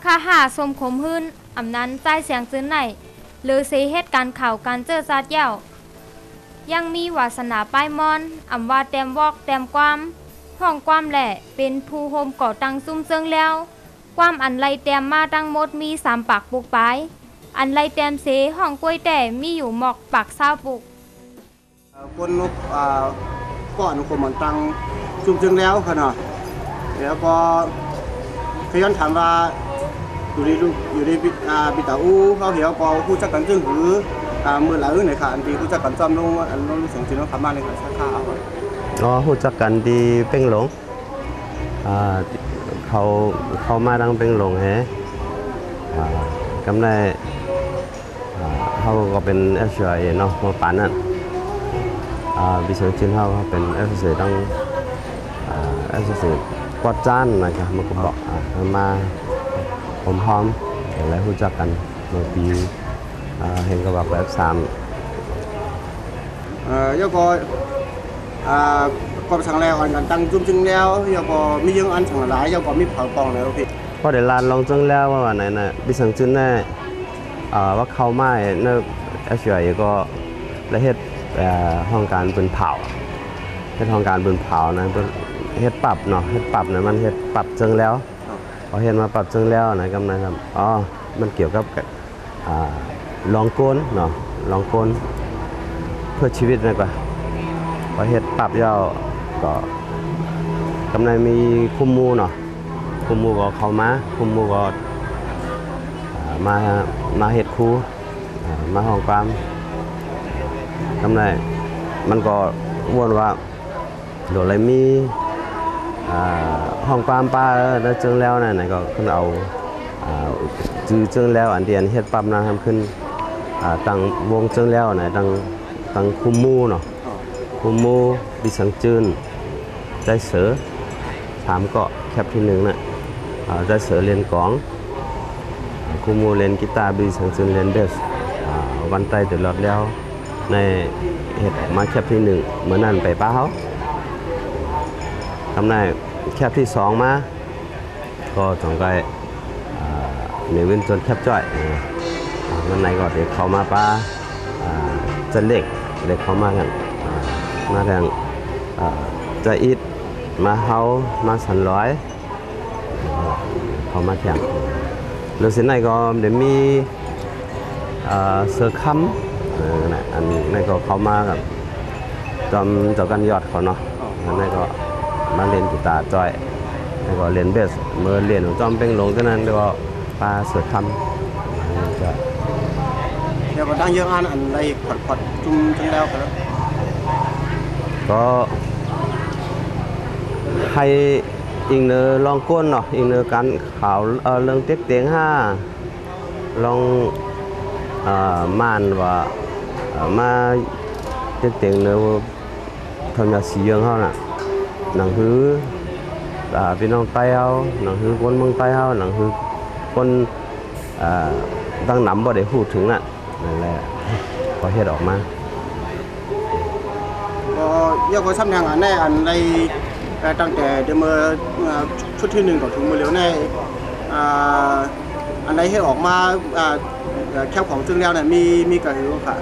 คาหาสมขมหื้นอำนั้นใจเสียงซื้นไหนหรือเสเหตุการข่าวการเจอซาดเย่ายังมีวาสนาป้ายมอนอำว่าแต้มวอกแต้มความห้องความแหล่เป็นผู้โฮมก่อตั้งซุ่มเซิงแล้วความอันไรแต้มมาตั้งหมดมี3ปากปุกปลายอันไรแต้มเสห้องกล้วยแต่มีอยู่หมอกปากเศร้าปุกคนก่อนคนมันตั้งซุ่มเซิงแล้วค่ะเนาะแล้วก็ขย้อนถามว่าอยู่ในบิตาอูเขาเหี่ยวก็ผู้จัดการจึงหรือมือหลายในค่ะอันที่ผู้จัดการจอมลงอันรู้สึกจริงว่าขามาในค่ะค่าอ๋อผู้จัดการดีเป้งหลงเขามาดังเป้งหลงแฮะกำไรเขาก็เป็นเอฟซีเนาะมาปั่นนั่นบิสังจินเขาเป็นเอฟซีตั้งเอฟซีกวาดจานนะครับมันก็บอกมาผมพร้อมแล้วรู้จักกันเมื่อปีเห็นก็บอกแบบ3แล้วก็ก็สั่งแล้วอันกันตั้งจุ่มจึงแล้วแล้วก็มียังอันสั่งหลายแล้วก็มีเผากองแล้วพี่พอเดี๋ยวลานลองจึงแล้วว่าไหนน่ะบิสังจินแน่ว่าเขาไม่เนื้อเอฟซีก็ได้เฮ็ดห้องการปืนเผาเฮ็ดห้องการปืนเผานะเฮ็ดปรับเนาะเฮ็ดปรับนะมันเฮ็ดปรับจึงแล้วพอเห็นมาปรับจึงแล้วนะกำนันครับอ๋อมันเกี่ยวกับลองโกนเนาะลองโกนเพื่อชีวิตนะกว่าพอเฮ็ดปรับยาวก็กำนันมีคุมมูเนาะคุมมูก็เข้ามาคุมมูก็มาเฮ็ดครูมาห้องความกำนันมันก็วนว่าโดนอะไรมีห้องความป้าได้จึงแล้วนะไหนก็ขึ้นเอาจื้อจึงแล้วอันเดียนเฮ็ดปั๊มนะทำขึ้นตั้งวงจึงแล้วนะตั้งคุมมูเนาะคุมมูบิสังจืนได้เสือ3เกาะแคปที่1น่ะได้เสือเรียนกองคุมมูเรียนกีตาร์บิสังจืนเรียนเบสวันไตตลอดแล้วในเฮ็ดมาแคปที่1เหมือนนั่นไปป้าเขาทำได้แคบที่2มาก็จงใจมีวินจนแคบจ้อยมันในก็เด็กเขามาป้าจะเล็กเขามาทางจะอิดมาเฮามาสันร้อยเขามาแข่งหรือสินในก็เดี๋ยวมีเสือค้ำอันนี้ก็เขามากับจอมเจ้ากันยอดเขาเนาะในก็มาเรียนกีตาร์จอยแล้วก็เรียนเบสเมื่อเรียนของจอมเป้งหลงเท่านั้นแล้วก็ปลาเสือทำจะเดี๋ยวก็ตั้งเยอะอันอะไรขดจุ่มทั้งแล้วก็ให้อิงเนอลองก้นเนาะอิงเนอการข่าวเรื่องเต็กเตียง5ลองม่านว่ามาเต็กเตียงเนอทำยาสีเยื่อเขาน่ะหนังฮื้อพี่น้องใต้เฮาหนังฮื้อคนเมืองใต้เฮาหนังฮื้อคนตั้งหนำบ่ได้พูดถึงน่ะนั่นแหละพอเฮ็ดออกมาก็ยกว่าซ้ำอย่างอันแน่อันในตั้งแต่เดือนชุดที่1ก็ถึงมือเร็วแน่อันใดให้ออกมาแคบของจึงแล้วเนี่ยมีกี่รูปค่ะ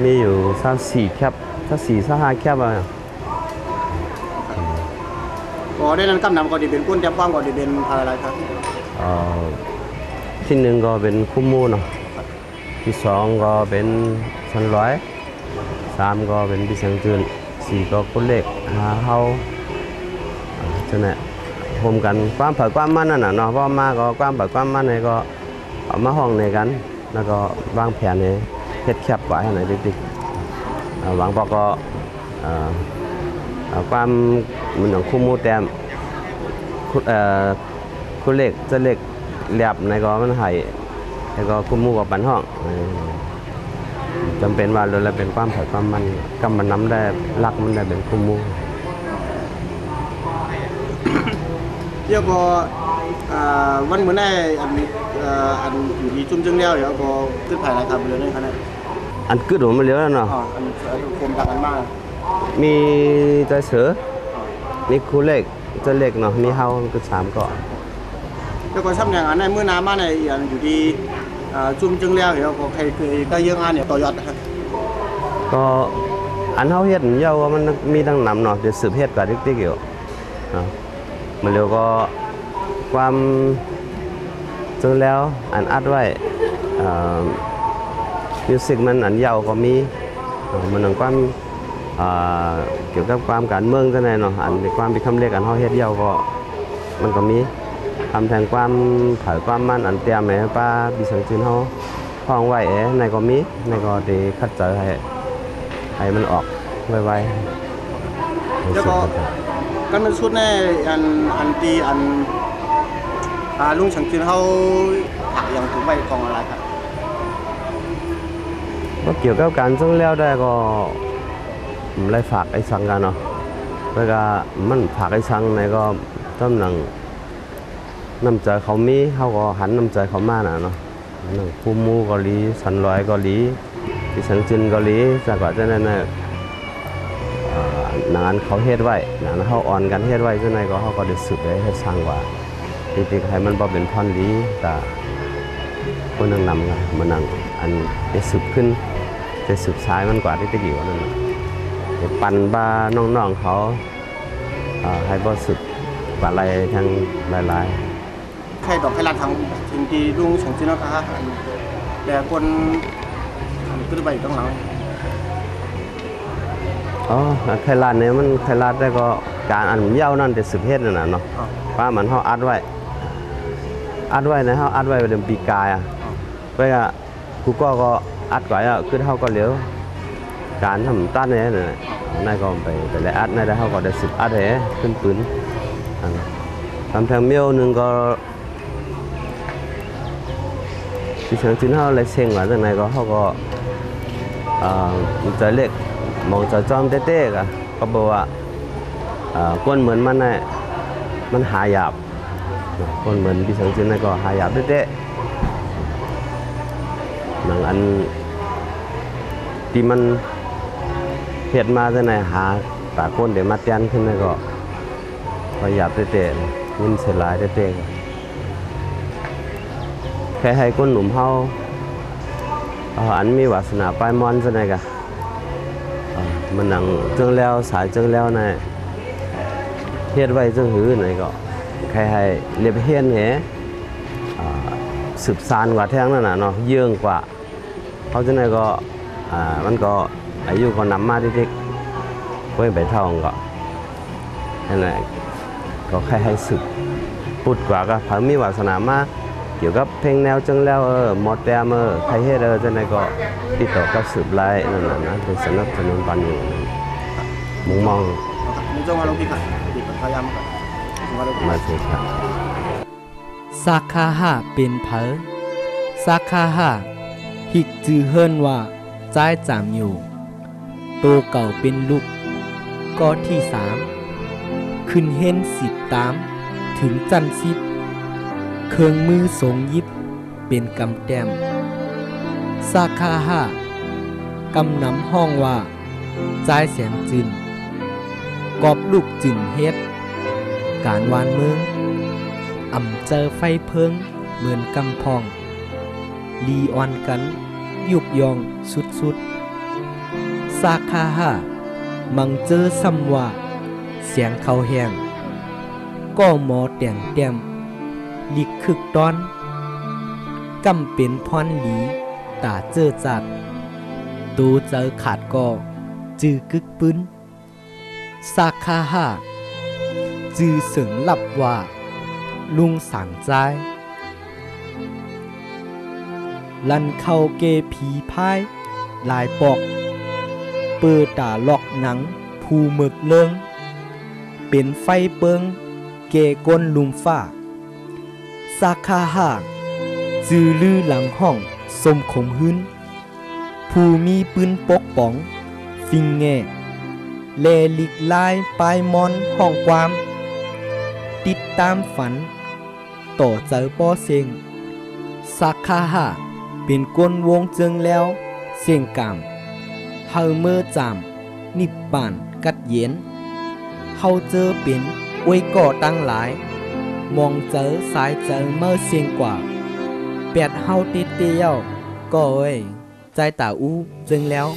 มีอยู่3-4แคบถ้า4-5แคบอ่ะก็ได้นั้นกำนำก็ดีเป็นก้นแต้มกว้างก็ดีเป็นอะไรครับที่1ก็เป็นคุมมูเนาะที่2ก็เป็นสันร้อย3ก็เป็นบิสังจืน4ก็คนเล็ก5เฮาจังได๋รวมกันความเผยความมันนั่นน่ะเนาะเพราะมาก็ความเผยความมันนี่ก็เอามาห้องในกันแล้วก็วางแผนให้เฮ็ดแคบไว้ให้หน่อยติ๊กๆหวังพอก็ความมันของคุมมูแต้มคุณเล็กจะเล็กแหลบในก็มันหายแล้วก็คุมมูกับปันห้องจำเป็นว่าเราเป็นความเผยความมันกำมันน้ำได้รักมันได้เป็นคุมมูเดี๋ยวก็วันเหมือนได้อันอยู่ที่จุ่มจึงแล้วเดี๋ยวก็ขึ้นภายในครับเรือนี่ครับอันกึดหัวมันเลี้ยวแล้วเนาะอันโคมต่างกันมากมีใจเสือมีคู่เล็กจะเล็กเนาะมีเฮาคือ3เกาะ แล้วก็ซ้ำอย่างอันในมื้อน้ามาในอยู่ที่จุ่มจึงแล้วเดี๋ยวก็ใครเคยก็เยื่องอันเนี่ยต่อยอดนะครับ ก็อันเฮาเฮ็ดเยาว่ามันมีดังนำเนาะเดี๋ยวสืบเฮ็ดกับติ๊กๆอยู่เนาะมันเร็วก็ความจนแล้วอันอัดไว้มิวสิกมันอันเยาก็มีมันนังความเกี่ยวกับความการเมืองจังได๋เนาะอันความเป็นคำเรียกอันเฮาเฮ็ดเยาก็มันก็มีทำแทนความเผยความมันอันเตรียมให้ป้าบิสังจืนเฮาห้องไว้ในก็มีในก็ได้คัดเจอให้มันออกไวๆ แล้วก็กันเป็นชุดในอันตีลุงฉังจืนเฮาถักอย่างถูกใบกองอะไรครับ ก็เกี่ยวกับการส่งแล้วได้ก็ไล่ฝากไอ้สังกันเนาะแล้วก็มันฝากไอ้สังในก็ต้นหนังน้ำใจเขามีเขาก็หันน้ำใจเขามาเนาะนั่งคู่มูเกาหลีสันลอยเกาหลีที่สังจินเกาหลีจากว่าจะนั่นนานเขาเฮ็ดไว้นานเขาอ่อนกันเฮ็ดไว้จังได๋ก็เขาก็ได้สืบได้เฮ็ดสร้างว่าจริงๆให้มันบ่เป็นพรดีแต่คนนั่งนำกันมันนั่งอันได้สืบขึ้นจะสืบสายมันกว่าที่ตะกี้ว่านั่นปั่นบ้าน้องๆเขาให้บ่สืบว่าอะไรทางหลายใครดอกใครรัดทางถึงที่ลุงฉังจืนเฮาค่ะแต่คนก็ได้ใบต้องหลังไข่ลาดเนี่ยมันไข่ลาดได้ก็การอันเย้านั่นจะสืบเฮ็ดนั่นน่ะเนาะป้ามันเฮาอัดไว้นะเฮาอัดไว้เดือนปีกายไปอ่ะกูก็อัดไว้คือเฮาก็เหลียวการทำตัดเนี่ยนายก็ไปแล้วอัดนายได้เฮาก็ได้สืบอัดให้ขึ้นปืนทำทางเมียวนึงก็ที่เชิงจืนเฮาเลยเซ็งว่าจังได๋ก็เฮาก็ใจเล็กมองจะจอมเต้ๆก็บอกว่าก้นเหมือนมันน่ะมันหายาบก้นเหมือนพี่สังจินน่ะก็หายาบเต้ๆหนังอันที่มันเฮ็ดมาจังได๋หาตาก้นเดี๋ยวมาเตียนขึ้นน่ะก็หายาบเต้ๆยินเสียหลายเต้ๆแค่ให้ก้นหนุ่มเฮาอันมีวาสนาปลายมอนจังได๋กะมันหนังจังแล้วสายจังแล้วนะเฮ็ดไว้จังหือไหนก็ใครให้เรียบเฮียนแหสืบสานกว่าแท้งนั่นน่ะเนาะเยื่องกว่าเขาจังได๋ก็มันก็อายุก็นำมาติ๊กๆไว้ใบทองก็นั่นแหละก็ใครให้สืบปุดกว่าก็ถ้ามีวาสนามาเกี่ยวกับเพลงแนวจังแล้วหมดแต้มใครเฮ็ดจังได๋ก็ติดต่อกับสืบไล่นั่นน่ะนะเป็นสนับสนุนปันอยู่มุงมองมีจังว่าลงที่กันที่พยายามกันมาเถิดครับสาขาห้าเป็นเผอสาขาห้าหิกจือเฮิรนว่าจ่ายจามอยู่โตเก่าเป็นลูกก็ที่3ขึ้นเห็นสิบตามถึงจันสิบเครื่องมือสงยิบเป็นกำแต้มสาขาห้ากำนำห้องว่าจ่ายแสงจืนกอบลูกจืนเฮ็ดการวานเมืองเจอไฟเพิงเหมือนกำพองลีออนกันยุกยองสุดสาขาห้ามังเจอซ้ำว่าเสียงเขาแหงก็หมอแต่งแต้มลิกคึกตอนกำเป็นพรหลีตาเจอจัดตูเจอขาดก็จือกึกปื้นสาขาห้าจือเสิงหลับว่าลุงสั่งใจลันเข้าเกผีพายลายปอกเปิดตาลอกหนังภูหมึกเลิงเป็นไฟเปิงเกก้นลุมฟ้าสาขาห้าจือลือหลังห้องสมขมหื้นผู้มีปืนปกป๋องฟิงแง่แลลิกลายปลายมอนห้องความติดตามฝันต่อเจอป้อเสียงสาขาห้าเป็นก้นวงเจิงแล้วเสียงกามเฮาเมื่อจามนิบป่านกัดเย็นเฮาเจอเป็นอวยก่อตั้งหลาย มองเจอสายเจอเมื่อเสียงกว่าเปียดเฮาติเตียวก็เอ้ยใจตาอู้จึงแล้ว